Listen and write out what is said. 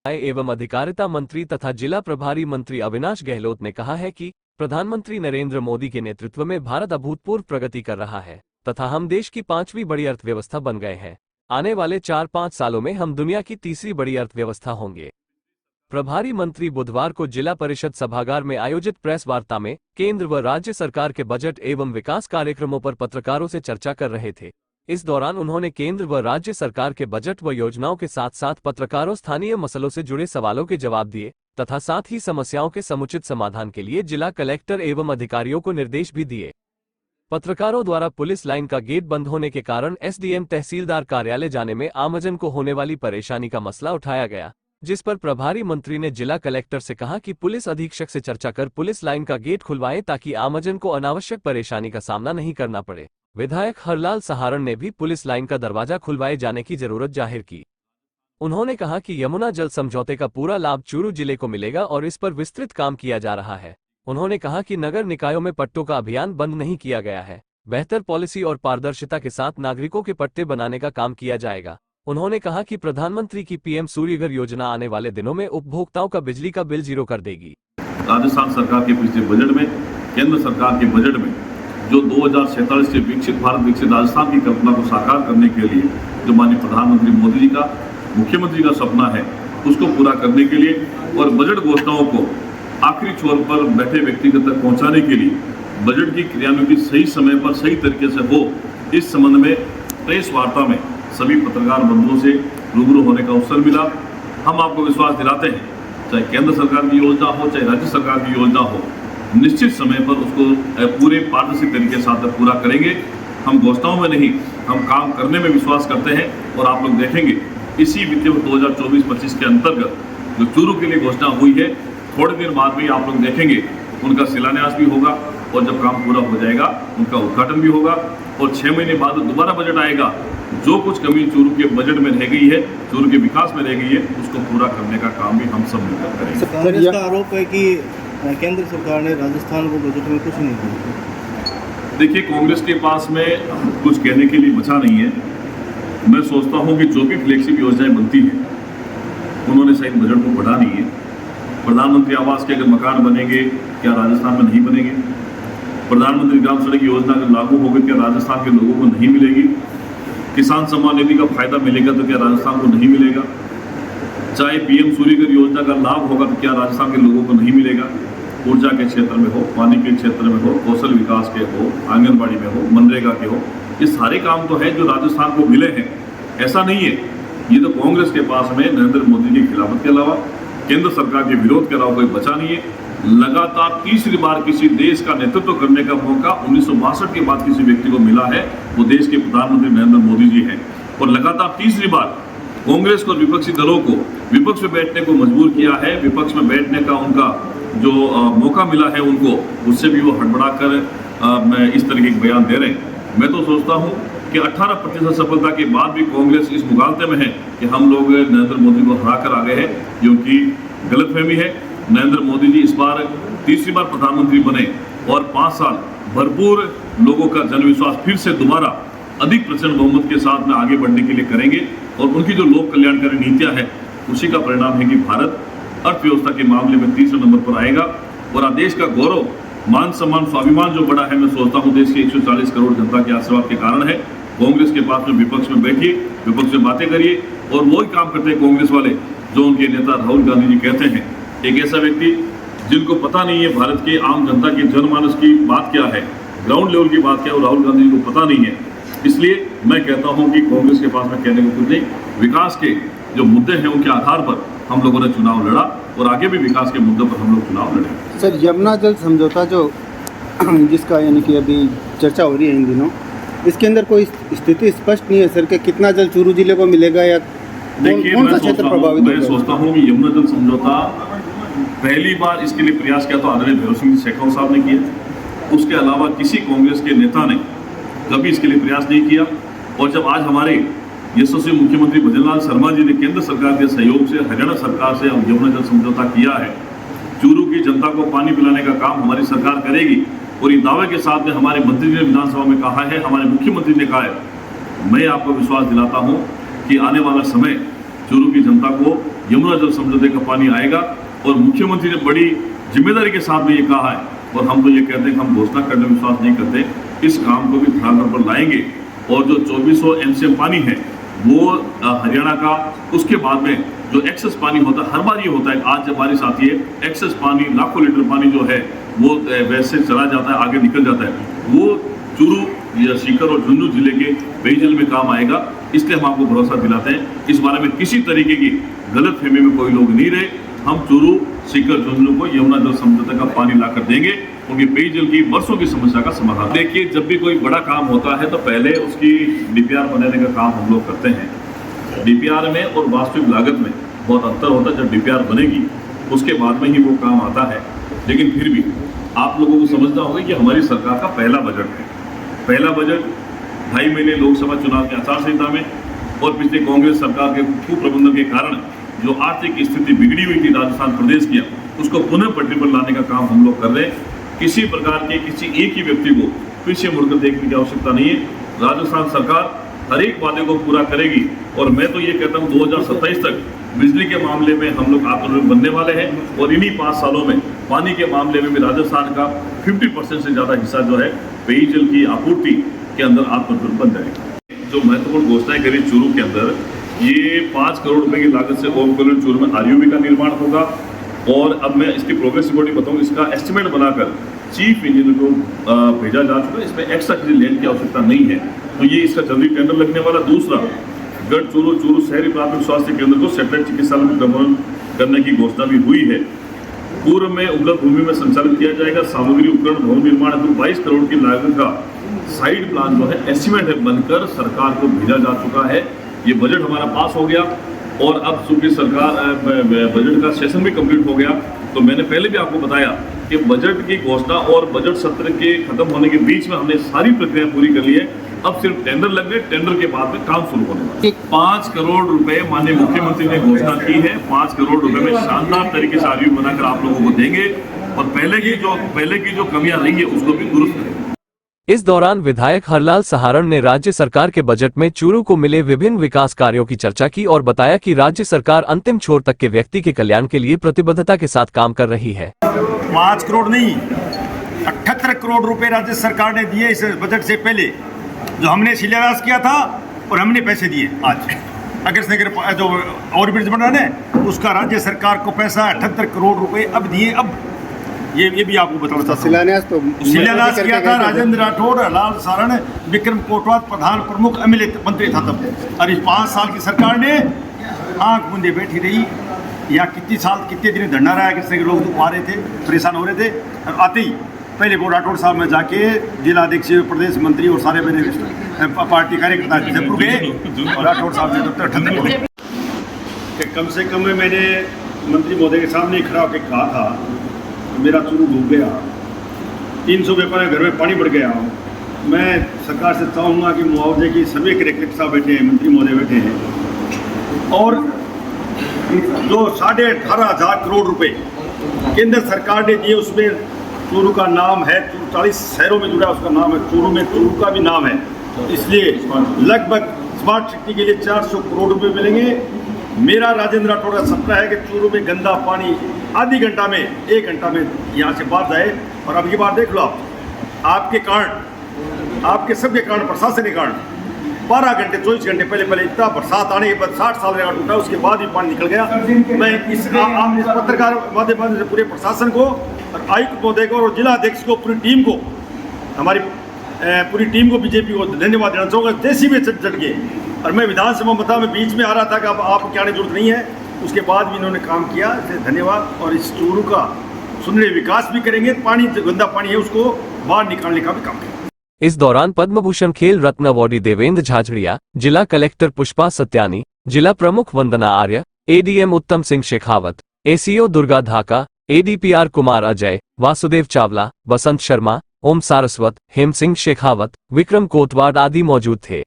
एवं अधिकारिता मंत्री तथा जिला प्रभारी मंत्री अविनाश गहलोत ने कहा है कि प्रधानमंत्री नरेंद्र मोदी के नेतृत्व में भारत अभूतपूर्व प्रगति कर रहा है तथा हम देश की 5वीं बड़ी अर्थव्यवस्था बन गए हैं। आने वाले 4-5 सालों में हम दुनिया की 3री बड़ी अर्थव्यवस्था होंगे। प्रभारी मंत्री बुधवार को जिला परिषद सभागार में आयोजित प्रेस वार्ता में केंद्र व राज्य सरकार के बजट एवं विकास कार्यक्रमों पर पत्रकारों से चर्चा कर रहे थे। इस दौरान उन्होंने केंद्र व राज्य सरकार के बजट व योजनाओं के साथ साथ पत्रकारों स्थानीय मसलों से जुड़े सवालों के जवाब दिए तथा साथ ही समस्याओं के समुचित समाधान के लिए जिला कलेक्टर एवं अधिकारियों को निर्देश भी दिए। पत्रकारों द्वारा पुलिस लाइन का गेट बंद होने के कारण एसडीएम तहसीलदार कार्यालय जाने में आमजन को होने वाली परेशानी का मसला उठाया गया, जिस पर प्रभारी मंत्री ने जिला कलेक्टर से कहा कि पुलिस अधीक्षक से चर्चा कर पुलिस लाइन का गेट खुलवाएं ताकि आमजन को अनावश्यक परेशानी का सामना नहीं करना पड़े। विधायक हरलाल सहारण ने भी पुलिस लाइन का दरवाजा खुलवाए जाने की जरूरत जाहिर की। उन्होंने कहा कि यमुना जल समझौते का पूरा लाभ चूरू जिले को मिलेगा और इस पर विस्तृत काम किया जा रहा है। उन्होंने कहा कि नगर निकायों में पट्टों का अभियान बंद नहीं किया गया है, बेहतर पॉलिसी और पारदर्शिता के साथ नागरिकों के पट्टे बनाने का काम किया जाएगा। उन्होंने कहा कि प्रधानमंत्री की पीएम सूर्यघर योजना आने वाले दिनों में उपभोक्ताओं का बिजली का बिल 0 कर देगी। राजस्थान सरकार के पिछले बजट में, केंद्र सरकार के बजट में जो 2047 से विकसित भारत विकसित राजस्थान की कल्पना को साकार करने के लिए जो माननीय प्रधानमंत्री मोदी जी का, मुख्यमंत्री का सपना है, उसको पूरा करने के लिए और बजट घोषणाओं को आखिरी छोर पर बैठे व्यक्ति तक पहुंचाने के लिए बजट की क्रियान्विति सही समय पर सही तरीके से हो, इस संबंध में प्रेस वार्ता में सभी पत्रकार बंधुओं से रूबरू होने का अवसर मिला। हम आपको विश्वास दिलाते हैं, चाहे केंद्र सरकार की योजना हो चाहे राज्य सरकार की योजना हो, निश्चित समय पर उसको पूरे पारदर्शी तरीके के साथ पूरा करेंगे। हम घोषणाओं में नहीं, हम काम करने में विश्वास करते हैं और आप लोग देखेंगे इसी वित्तीय वर्ष 2024-25 के अंतर्गत जो चूरू के लिए घोषणा हुई है, थोड़े दिन बाद में आप लोग देखेंगे उनका शिलान्यास भी होगा और जब काम पूरा हो जाएगा उनका उद्घाटन भी होगा और 6 महीने बाद दोबारा बजट आएगा। जो कुछ कमी चूरू के बजट में रह गई है, चूरू के विकास में रह गई है, उसको पूरा करने का काम भी हम सब मिलकर करेंगे। कांग्रेस का आरोप है कि केंद्र सरकार ने राजस्थान को बजट में कुछ नहीं दिया। देखिए, कांग्रेस के पास में कुछ कहने के लिए बचा नहीं है। मैं सोचता हूं कि जो भी फ्लैगशिप योजनाएं बनती हैं उन्होंने शायद बजट को बढ़ा नहीं है। प्रधानमंत्री आवास के अगर मकान बनेंगे, क्या राजस्थान में नहीं बनेंगे? प्रधानमंत्री ग्राम सड़क योजना अगर लागू होगी, क्या राजस्थान के लोगों को नहीं मिलेगी? किसान सम्मान निधि का फायदा मिलेगा तो क्या राजस्थान को नहीं मिलेगा? चाहे पीएम सूर्यघर योजना का लाभ होगा तो क्या राजस्थान के लोगों को नहीं मिलेगा? ऊर्जा के क्षेत्र में हो, पानी के क्षेत्र में हो, कौशल विकास के हो, आंगनबाड़ी में हो, मनरेगा के हो, ये सारे काम तो है जो राजस्थान को मिले हैं। ऐसा नहीं है, ये तो कांग्रेस के पास में नरेंद्र मोदी की खिलाफत के अलावा, केंद्र सरकार के विरोध के अलावा कोई बचा नहीं है। लगातार 3री बार किसी देश का नेतृत्व करने का मौका 1962 के बाद किसी व्यक्ति को मिला है, वो देश के प्रधानमंत्री नरेंद्र मोदी जी हैं। और लगातार 3री बार कांग्रेस को, विपक्षी दलों को विपक्ष में बैठने को मजबूर किया है। विपक्ष में बैठने का उनका जो मौका मिला है उनको, उससे भी वो हड़बड़ा कर इस तरीके के बयान दे रहे हैं। मैं तो सोचता हूं कि 18% सफलता के बाद भी कांग्रेस इस मुगालते में है कि हम लोग नरेंद्र मोदी को हरा कर आ गए हैं, क्योंकि गलतफहमी है। नरेंद्र मोदी जी इस बार 3री बार प्रधानमंत्री बने और 5 साल भरपूर लोगों का जनविश्वास फिर से दोबारा अधिक प्रचंड बहुमत के साथ में आगे बढ़ने के लिए करेंगे। और उनकी जो लोक कल्याणकारी नीतियां हैं, उसी का परिणाम है कि भारत अर्थव्यवस्था के मामले में 3रे नंबर पर आएगा और देश का गौरव, मान सम्मान, स्वाभिमान जो बड़ा है, मैं सोचता हूँ देश की 140 करोड़ जनता के आशीर्वाद के कारण है। कांग्रेस के पास में विपक्ष में बैठिए, विपक्ष में बातें करिए और वही काम करते हैं कांग्रेस वाले जो उनके नेता राहुल गांधी जी कहते हैं। एक ऐसा व्यक्ति जिनको पता नहीं है भारत के आम जनता की जनमानस की बात क्या है, ग्राउंड लेवल की बात क्या है, और राहुल गांधी जी को पता नहीं है। इसलिए मैं कहता हूं कि कांग्रेस के पास में कहने को कुछ नहीं। विकास के जो मुद्दे हैं उनके आधार पर हम लोगों ने चुनाव लड़ा और आगे भी विकास के मुद्दों पर हम लोग चुनाव लड़ेंगे। सर, यमुना जल समझौता जो जिसका यानी कि अभी चर्चा हो रही है इन दिनों, इसके अंदर कोई स्थिति स्पष्ट नहीं है सर कि कितना जल चूरू जिले को मिलेगा या कौन सा क्षेत्र प्रभावित होगा? मैं सोचता हूँ कि यमुना जल समझौता पहली बार इसके लिए प्रयास किया तो आदरणीय भैरव सिंह शेखावत साहब ने किया। उसके अलावा किसी कांग्रेस के नेता ने कभी इसके लिए प्रयास नहीं किया। और जब आज हमारे यशस्वी मुख्यमंत्री भजनलाल शर्मा जी ने केंद्र सरकार के सहयोग से हरियाणा सरकार से यमुना जल समझौता किया है, चूरू की जनता को पानी पिलाने का काम हमारी सरकार करेगी और इस दावे के साथ में हमारे मंत्री ने विधानसभा में कहा है, हमारे मुख्यमंत्री ने कहा है। मैं आपको विश्वास दिलाता हूं कि आने वाला समय चूरू की जनता को यमुना जल समझौते का पानी आएगा। और मुख्यमंत्री ने बड़ी जिम्मेदारी के साथ में ये कहा है, और हम तो ये कहते हैं कि हम घोषणा करने में विश्वास नहीं करते, इस काम को भी ध्यान पर लाएंगे। और जो 2400 MCM पानी है वो हरियाणा का, उसके बाद में जो एक्सेस पानी होता है, हर बार ये होता है, आज जब बारिश आती है एक्सेस पानी, लाखों लीटर पानी जो है वो वैसे चला जाता है, आगे निकल जाता है, वो चूरू या सीकर और झुंझुनू जिले के पेयजल में काम आएगा। इसलिए हम आपको भरोसा दिलाते हैं, इस बारे में किसी तरीके की गलतफहमी में कोई लोग नहीं रहे। हम चूरू, सीकर, झुंझुनू को यमुना जल समझौते का पानी लाकर देंगे, उनकी पेयजल की वर्षों की समस्या का समाधान। देखिए, जब भी कोई बड़ा काम होता है तो पहले उसकी DPR बनाने का काम हम लोग करते हैं। DPR में और वास्तविक लागत में बहुत अंतर होता है। जब DPR बनेगी उसके बाद में ही वो काम आता है। लेकिन फिर भी आप लोगों को समझना होगा कि हमारी सरकार का पहला बजट है। पहला बजट 2.5 महीने लोकसभा चुनाव की आचार संहिता में और पिछले कांग्रेस सरकार के कुप्रबंधन के कारण जो आर्थिक स्थिति बिगड़ी हुई थी राजस्थान प्रदेश की, उसको पुनः पटरी पर लाने का काम हम लोग कर रहे हैं। किसी प्रकार के किसी एक ही व्यक्ति को पीछे मुड़कर देखने की आवश्यकता नहीं है। राजस्थान सरकार हर एक वादे को पूरा करेगी। और मैं तो ये कहता हूँ 2027 तक बिजली के मामले में हम लोग आत्मनिर्भर बनने वाले हैं। और इन्हीं 5 सालों में पानी के मामले में भी राजस्थान का 50% से ज़्यादा हिस्सा जो है पेयजल की आपूर्ति के अंदर आत्मनिर्भर बन जाएगा। जो महत्वपूर्ण घोषणाएं करी चूरू के अंदर, ये 5 करोड़ रुपए की लागत से ओम कॉलोनी चूरू में RUB का निर्माण होगा। और अब मैं इसकी प्रोग्रेस रिपोर्ट बताऊँ, इसका एस्टिमेट बनाकर चीफ इंजीनियर को भेजा जा चुका है। इसमें एक्स्ट्रा किसी लैंड की आवश्यकता नहीं है, तो ये इसका जल्दी टेंडर लगने वाला। दूसरा, गढ़ चूरू शहरी प्राथमिक स्वास्थ्य केंद्र को सेटेलाइट चिकित्सालय में कन्वर्ट करने की घोषणा भी हुई है। पूर्व में उपलब्ध भूमि में संचालित किया जाएगा। सामग्री उपकरण भवन निर्माण हेतु 22 करोड़ की लागत का साइड प्लान जो है, एस्टिमेट है, बनकर सरकार को भेजा जा चुका है। ये बजट हमारा पास हो गया और अब चूंकि सरकार बजट का सेशन भी कंप्लीट हो गया, तो मैंने पहले भी आपको बताया कि बजट की घोषणा और बजट सत्र के खत्म होने के बीच में हमने सारी प्रक्रिया पूरी कर ली है। अब सिर्फ टेंडर लग गए, टेंडर के बाद में काम शुरू होने वाला है। 5 करोड़ रुपए माननीय मुख्यमंत्री ने घोषणा की है। 5 करोड़ रुपए में शानदार तरीके से RUB बनाकर आप लोगों को देंगे और पहले की जो कमियां रही है उसको भी दुरुस्त करेंगे। इस दौरान विधायक हरलाल सहारण ने राज्य सरकार के बजट में चूरू को मिले विभिन्न विकास कार्यों की चर्चा की और बताया कि राज्य सरकार अंतिम छोर तक के व्यक्ति के कल्याण के लिए प्रतिबद्धता के साथ काम कर रही है। 5 करोड़ नहीं, 78 करोड़ रुपए राज्य सरकार ने दिए इस बजट से पहले, जो हमने शिलान्यास किया था और हमने पैसे दिए। आज अगस्त नगर जो ओवरब्रिज बन रहा है उसका राज्य सरकार को पैसा 78 करोड़ रुपए अब दिए। अब ये भी आपको बताना चाहता हूं। शिलान्यास किया था राजेंद्र राठौड़, हरलाल सहारण, विक्रम कोटवाल प्रधान प्रमुख MLA मंत्री था तब। और इस 5 साल की सरकार ने आंख मूंदे बैठी रही। या कितने दिन धरना रहा, कितने लोग तो आ रहे थे, परेशान हो रहे थे। और आते ही पहले वो राठौड़ साहब में जाके जिला अध्यक्ष, प्रदेश मंत्री और सारे मेरे पार्टी कार्यकर्ता जयपुर गए और राठौड़ साहब ने दफ्तर ठंडक कि कम से कम मैंने मंत्री महोदय के सामने खड़ा होकर कहा था मेरा चूरू डूब गया, 300 पेपर घर में पानी बढ़ गया। मैं सरकार से चाहूँगा कि मुआवजे की सभी कलेक्टर साहब बैठे हैं, मंत्री महोदय बैठे हैं, और जो 18,500 करोड़ रुपए केंद्र सरकार ने दिए उसमें चूरू का नाम है। 40 शहरों में जुड़ा उसका नाम है, चूरू में चूरू का भी नाम है। इसलिए लगभग स्मार्ट सिटी के लिए 400 करोड़ रुपए मिलेंगे। मेरा राजेंद्र राठौड़ का सपना है कि चूरू में गंदा पानी आधी घंटा में 1 घंटा में यहाँ से बाहर जाए। और अब ये बात देख लो, आपके कारण, आपके सबके कारण, प्रशासन के कारण 12 घंटे 24 घंटे पहले इतना बरसात आने के बाद 60 साल का टूटा, उसके बाद भी पानी निकल गया। मैं इस पत्रकार माध्यम से पूरे प्रशासन को और आयुक्त महोदय को और जिला अध्यक्ष को, पूरी टीम को, हमारी पूरी टीम को, बीजेपी को धन्यवाद देना चाहूँगा। जैसी भी चढ़ गए। और मैं विधानसभा में बीच में आ रहा था कि अब आपको क्या जरूरत नहीं है, उसके बाद भी इन्होंने काम किया, इसलिए धन्यवाद। और इस चूरू का सुंदर विकास भी करेंगे। पानी जो गंदा पानी है उसको बाहर निकालने का भी काम करेंगे। इस दौरान पद्म भूषण खेल रत्न अवॉर्डी देवेंद्र झाझड़िया, जिला कलेक्टर पुष्पा सत्यानी, जिला प्रमुख वंदना आर्य, ADM उत्तम सिंह शेखावत, ACO दुर्गा धाका, ADPR कुमार अजय, वासुदेव चावला, बसंत शर्मा, ओम सारस्वत, हेम सिंह शेखावत, विक्रम कोतवाल आदि मौजूद थे।